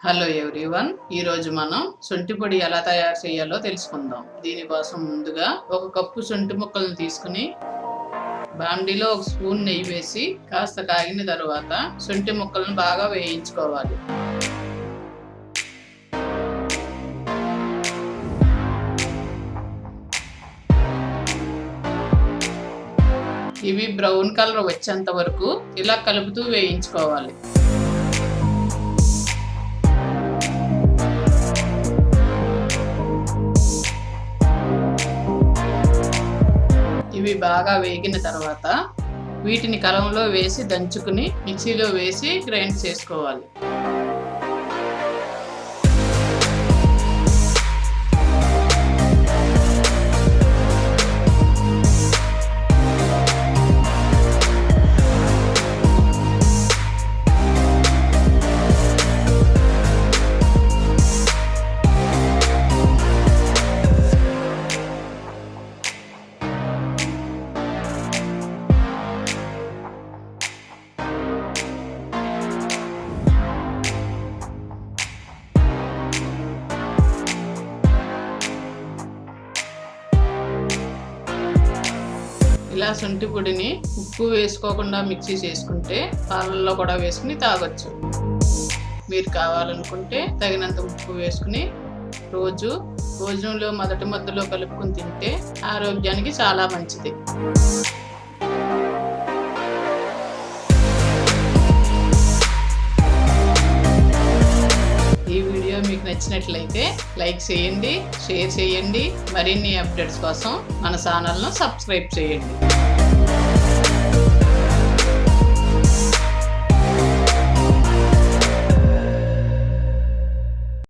Hello everyone, ఈరోజు మనం సొంటి పొడి ఎలా తయారు చేయాలో తెలుసుకుందాం. దీనికోసం ముందుగా ఒక కప్పు సొంటి ముక్కలను తీసుకుని బాండీలో ఒక స్పూన్ నెయ్యి వేసి కాస్త కాగిన తర్వాత సొంటి ముక్కలను బాగా వేయించుకోవాలి. ఇవి బ్రౌన్ కలర్ వచ్చేంత వరకు ఇలా కలుపుతూ వేయించుకోవాలి. ఇవి బాగా వేగిన తర్వాత వీటిని కలంలో వేసి దంచుకుని మిక్సీలో వేసి గ్రైండ్ చేసుకోవాలి. ఇలా సొంటి పొడిని ఉప్పు వేసుకోకుండా మిక్సీ చేసుకుంటే పాలల్లో కూడా వేసుకుని తాగొచ్చు. మీరు కావాలనుకుంటే తగినంత ఉప్పు వేసుకుని రోజు భోజనంలో మొదటి ముద్దలో కలుపుకుని తింటే ఆరోగ్యానికి చాలా మంచిది. ఈ వీడియో మీకు నచ్చినట్లయితే లైక్ చేయండి, షేర్ చేయండి. మరిన్ని అప్డేట్స్ కోసం మన ఛానల్ను సబ్స్క్రైబ్ చేయండి.